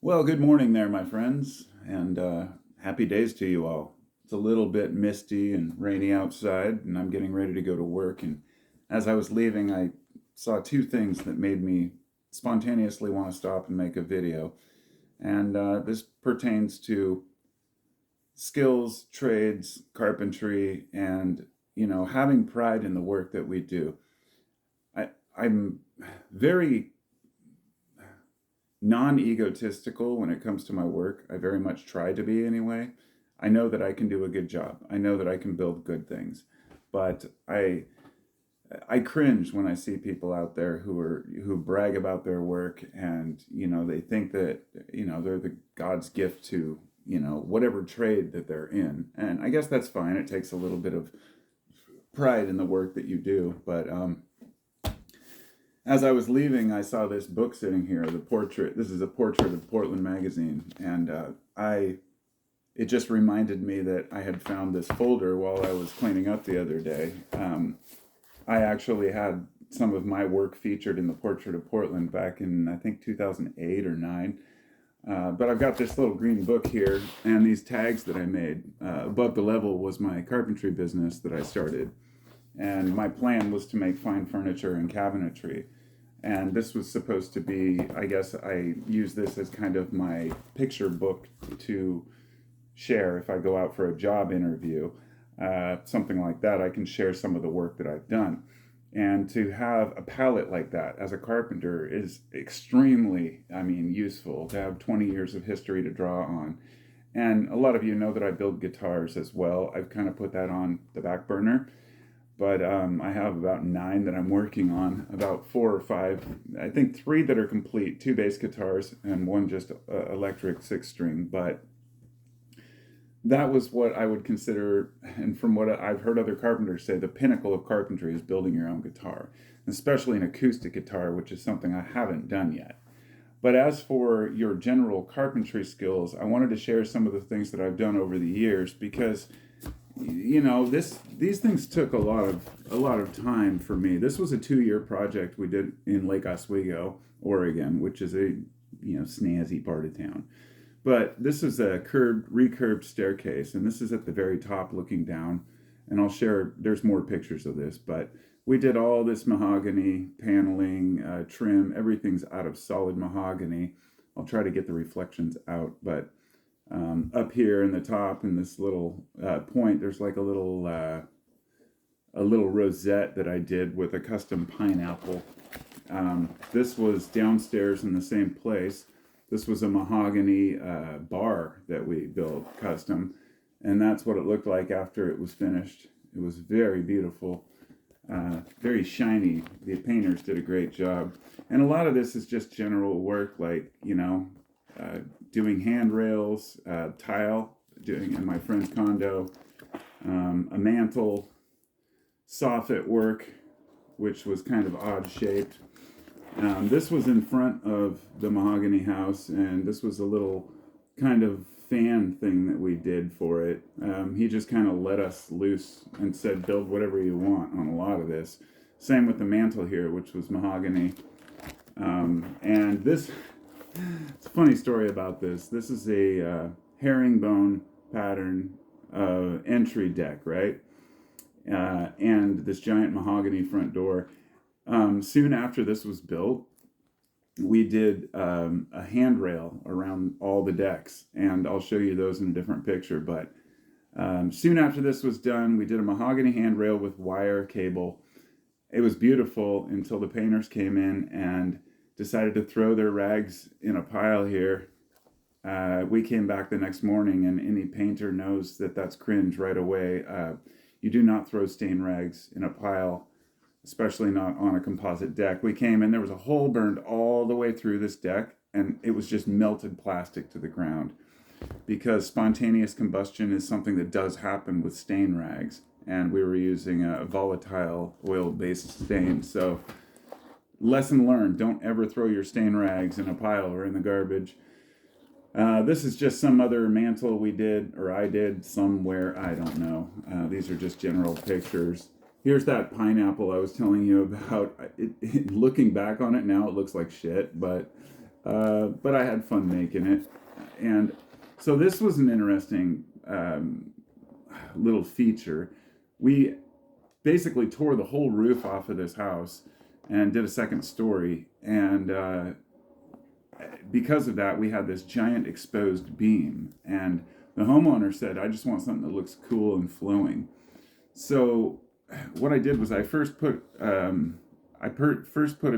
Well, good morning there, my friends, and happy days to you all. It's a little bit misty and rainy outside, and I'm getting ready to go to work. And as I was leaving, I saw two things that made me spontaneously want to stop and make a video. And this pertains to skills, trades, carpentry, and having pride in the work that we do. I'm very non-egotistical when it comes to my work. I very much try to be anyway. I know that I can do a good job. I know that I can build good things. But I cringe when I see people out there who brag about their work, and they think that they're the God's gift to whatever trade that they're in. And I guess that's fine. It takes a little bit of pride in the work that you do, but as I was leaving, I saw this book sitting here. The portrait. This is a portrait of Portland Magazine, and it just reminded me that I had found this folder while I was cleaning up the other day. I actually had some of my work featured in the Portrait of Portland back in, I think, 2008 or 9. But I've got this little green book here, and these tags that I made. Above the level was my carpentry business that I started, and my plan was to make fine furniture and cabinetry. And this was supposed to be, I guess I use this as kind of my picture book to share if I go out for a job interview, something like that. I can share some of the work that I've done. And to have a palette like that as a carpenter is extremely, useful to have 20 years of history to draw on. And a lot of you know that I build guitars as well. I've kind of put that on the back burner, but I have about 9 that I'm working on, about 4 or 5, I think 3 that are complete, 2 bass guitars and 1 just electric 6-string. But that was what I would consider, and from what I've heard other carpenters say, the pinnacle of carpentry is building your own guitar, especially an acoustic guitar, which is something I haven't done yet. But as for your general carpentry skills, I wanted to share some of the things that I've done over the years, because these things took a lot of time for me. This was a 2-year project we did in Lake Oswego, Oregon, which is a snazzy part of town. But this is a recurved staircase, and this is at the very top looking down. And I'll share, there's more pictures of this, but we did all this mahogany paneling, trim, everything's out of solid mahogany. I'll try to get the reflections out, but up here in the top in this little point, there's like a little rosette that I did with a custom pineapple. This was downstairs in the same place. This was a mahogany bar that we built custom, and that's what it looked like after it was finished. It was very beautiful, very shiny. The painters did a great job. And a lot of this is just general work, like, doing handrails, tile, doing in my friend's condo, a mantle, soffit work, which was kind of odd shaped. This was in front of the mahogany house, and this was a little kind of fan thing that we did for it. He just kind of let us loose and said, build whatever you want on a lot of this. Same with the mantle here, which was mahogany. And this, it's a funny story about this. This is a herringbone pattern entry deck, right? And this giant mahogany front door. Soon after this was built, we did a handrail around all the decks, and I'll show you those in a different picture. But soon after this was done, we did a mahogany handrail with wire cable. It was beautiful until the painters came in and decided to throw their rags in a pile here. We came back the next morning, and any painter knows that that's cringe right away. You do not throw stain rags in a pile, especially not on a composite deck. We came in, there was a hole burned all the way through this deck, and it was just melted plastic to the ground, because spontaneous combustion is something that does happen with stain rags, and we were using a volatile oil-based stain. So lesson learned, don't ever throw your stain rags in a pile or in the garbage. This is just some other mantle we did, or I did somewhere, I don't know. These are just general pictures. Here's that pineapple I was telling you about. Looking back on it now, it looks like shit, but but I had fun making it. And so this was an interesting little feature. We basically tore the whole roof off of this house and did a second story. And because of that, we had this giant exposed beam. And the homeowner said, I just want something that looks cool and flowing. So what I did was I first put a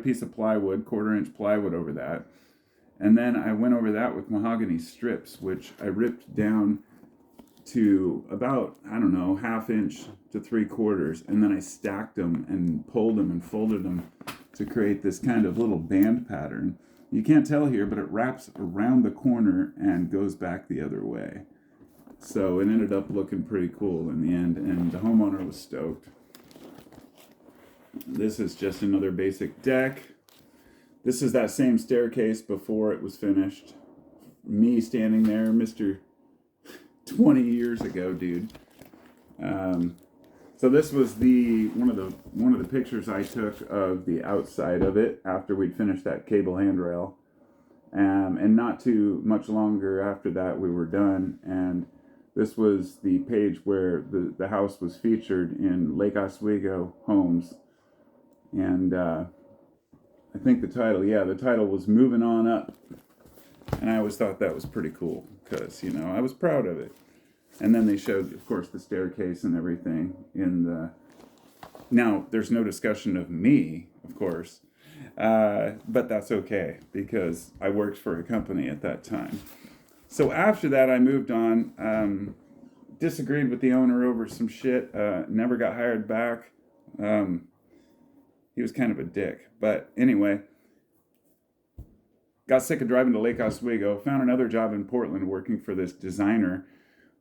piece of plywood, 1/4-inch plywood over that. And then I went over that with mahogany strips, which I ripped down to about, I don't know, 1/2 inch to 3/4. And then I stacked them and pulled them and folded them to create this kind of little band pattern. You can't tell here, but it wraps around the corner and goes back the other way. So it ended up looking pretty cool in the end, and the homeowner was stoked. This is just another basic deck. This is that same staircase before it was finished. Me standing there, Mr. 20 years ago, dude. So this was one of the pictures I took of the outside of it after we'd finished that cable handrail. And not too much longer after that, we were done. And this was the page where the house was featured in Lake Oswego Homes. And I think the title was Moving On Up. And I always thought that was pretty cool because, I was proud of it. And then they showed, of course, the staircase and everything now, there's no discussion of me, of course, but that's okay because I worked for a company at that time. So after that, I moved on, disagreed with the owner over some shit, never got hired back. He was kind of a dick. But anyway, got sick of driving to Lake Oswego, found another job in Portland working for this designer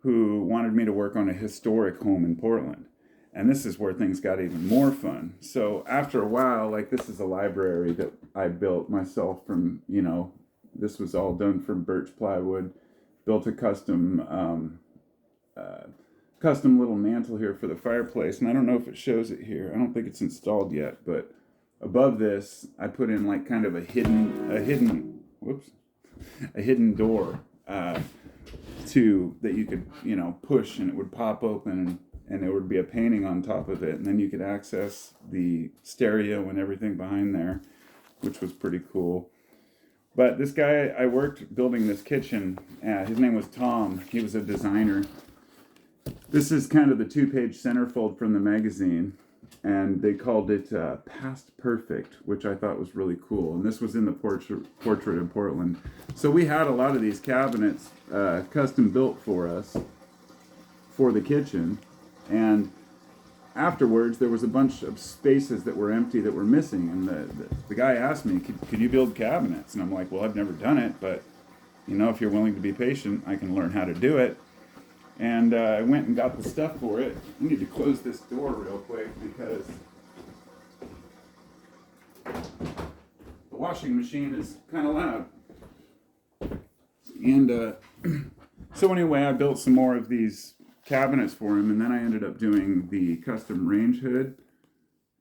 who wanted me to work on a historic home in Portland. And this is where things got even more fun. So after a while, this is a library that I built myself from, this was all done from birch plywood, built a custom little mantle here for the fireplace. And I don't know if it shows it here. I don't think it's installed yet, but above this, I put in kind of a hidden door, that you could, push and it would pop open and there would be a painting on top of it. And then you could access the stereo and everything behind there, which was pretty cool. But this guy, I worked building this kitchen. His name was Tom. He was a designer. This is kind of the 2-page centerfold from the magazine. And they called it Past Perfect, which I thought was really cool. And this was in the portrait in Portland. So we had a lot of these cabinets custom built for us for the kitchen. And afterwards, there was a bunch of spaces that were empty that were missing. And the guy asked me, could you build cabinets? And I'm like, well, I've never done it. But, if you're willing to be patient, I can learn how to do it. And I went and got the stuff for it. I need to close this door real quick because the washing machine is kind of loud. And so anyway, I built some more of these cabinets for him, and then I ended up doing the custom range hood.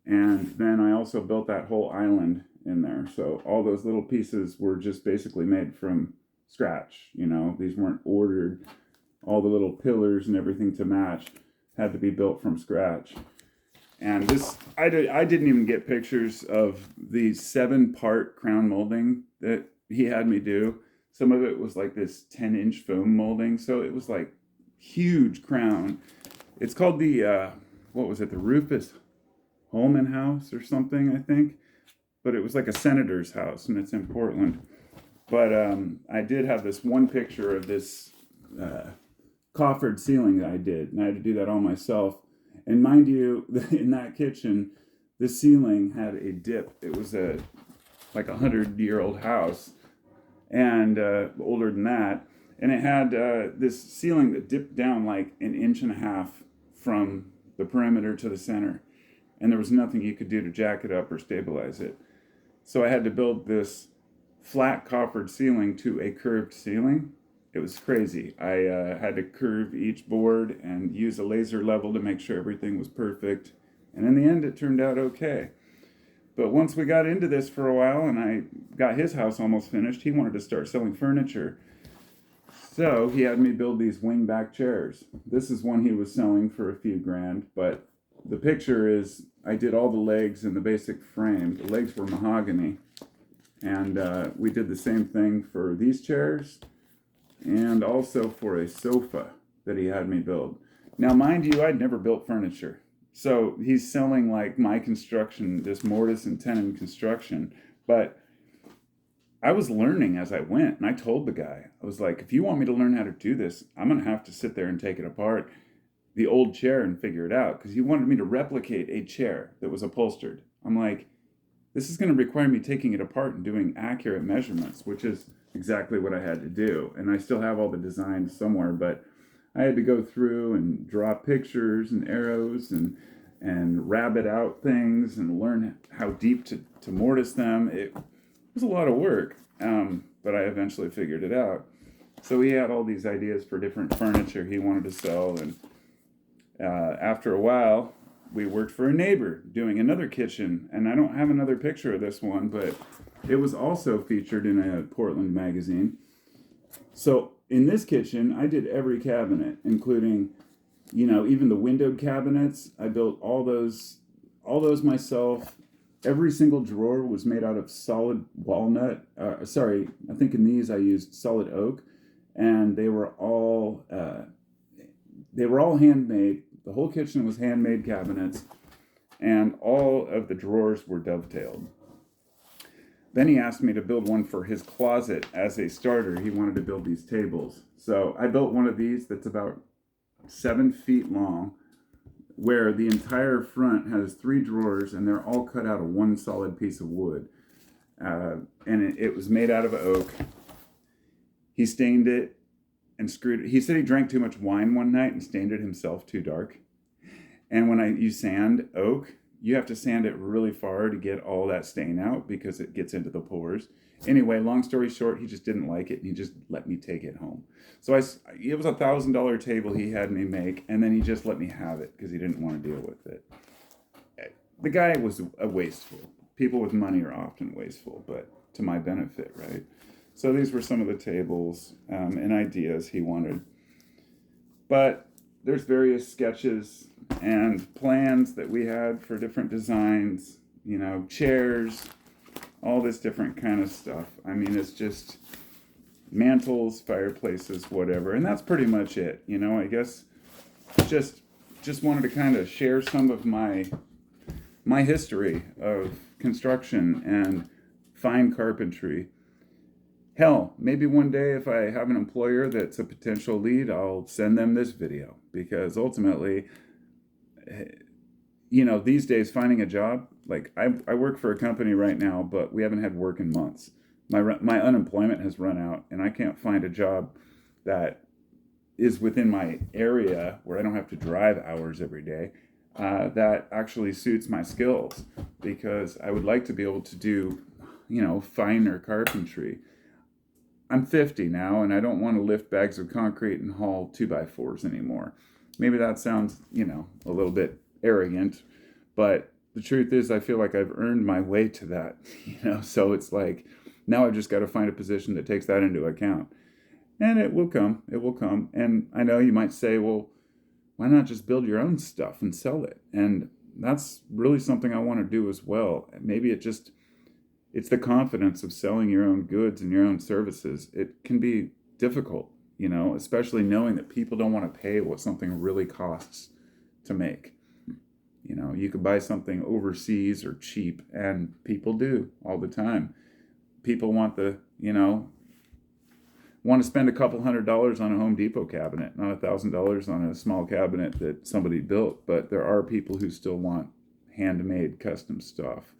And then I also built that whole island in there. So all those little pieces were just basically made from scratch. These weren't ordered. All the little pillars and everything to match had to be built from scratch. And this, I didn't even get pictures of the 7-part crown molding that he had me do. Some of it was this 10-inch foam molding. So it was huge crown. It's called the, the Rufus Holman House or something, I think. But it was a senator's house, and it's in Portland. But I did have this one picture of this coffered ceiling that I did, and I had to do that all myself. And mind you, in that kitchen, the ceiling had a dip. It was a 100-year-old house, and older than that. And it had this ceiling that dipped down 1.5 inches from the perimeter to the center. And there was nothing you could do to jack it up or stabilize it. So I had to build this flat coffered ceiling to a curved ceiling. It was crazy. I had to curve each board and use a laser level to make sure everything was perfect. And in the end, it turned out okay. But once we got into this for a while and I got his house almost finished, he wanted to start selling furniture. So he had me build these wing-back chairs. This is one he was selling for a few grand, but the picture is I did all the legs and the basic frame. The legs were mahogany. And we did the same thing for these chairs and also for a sofa that he had me build. Now, mind you, I'd never built furniture. So he's selling like my construction, this mortise and tenon construction. But I was learning as I went, and I told the guy, I was like, if you want me to learn how to do this, I'm going to have to sit there and take it apart, the old chair, and figure it out. Because he wanted me to replicate a chair that was upholstered. I'm like, this is going to require me taking it apart and doing accurate measurements, which is exactly what I had to do. And I still have all the designs somewhere, but I had to go through and draw pictures and arrows and rabbit out things and learn how deep to mortise them. It was a lot of work, but I eventually figured it out. So he had all these ideas for different furniture he wanted to sell, and after a while, we worked for a neighbor doing another kitchen, and I don't have another picture of this one, but it was also featured in a Portland magazine. So in this kitchen, I did every cabinet, including, even the windowed cabinets. I built all those myself. Every single drawer was made out of solid walnut. I think in these I used solid oak, and they were all handmade. The whole kitchen was handmade cabinets, and all of the drawers were dovetailed. Then he asked me to build one for his closet as a starter. He wanted to build these tables. So I built one of these that's about 7 feet long, where the entire front has 3 drawers, and they're all cut out of one solid piece of wood. And it was made out of oak. He stained it and screwed it. He said he drank too much wine one night and stained it himself too dark. And when you sand oak, you have to sand it really far to get all that stain out because it gets into the pores. Anyway, long story short, he just didn't like it, and he just let me take it home. So it was $1,000 table he had me make, and then he just let me have it because he didn't want to deal with it. The guy was wasteful. People with money are often wasteful, but to my benefit, right? So these were some of the tables and ideas he wanted. But there's various sketches and plans that we had for different designs, chairs, all this different kind of stuff. I mean, it's just mantles, fireplaces, whatever. And that's pretty much it. I guess just wanted to kind of share some of my history of construction and fine carpentry. Hell, maybe one day if I have an employer that's a potential lead, I'll send them this video, because ultimately, these days finding a job, like I work for a company right now, but we haven't had work in months. My unemployment has run out, and I can't find a job that is within my area where I don't have to drive hours every day that actually suits my skills, because I would like to be able to do, finer carpentry. I'm 50 now, and I don't want to lift bags of concrete and haul 2x4s anymore. Maybe that sounds, a little bit arrogant, but the truth is I feel like I've earned my way to that, so it's like, now I've just got to find a position that takes that into account. And it will come. And I know you might say, well, why not just build your own stuff and sell it? And that's really something I want to do as well. Maybe it's the confidence of selling your own goods and your own services. It can be difficult, especially knowing that people don't want to pay what something really costs to make. You could buy something overseas or cheap, and people do all the time. People want to spend a couple $100 on a Home Depot cabinet, not $1,000 on a small cabinet that somebody built. But there are people who still want handmade custom stuff.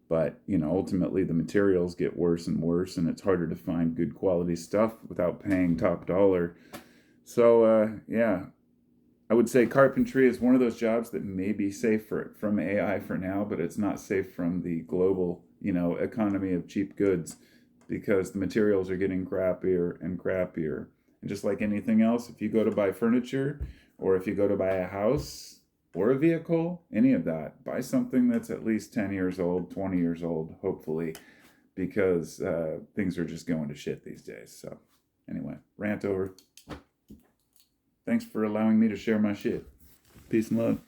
But, ultimately the materials get worse and worse, and it's harder to find good quality stuff without paying top dollar. So, I would say carpentry is one of those jobs that may be safe from AI for now, but it's not safe from the global, economy of cheap goods, because the materials are getting crappier and crappier. And just like anything else, if you go to buy furniture or if you go to buy a house or a vehicle, any of that, buy something that's at least 10 years old, 20 years old, hopefully, because things are just going to shit these days. So anyway, rant over. Thanks for allowing me to share my shit. Peace and love.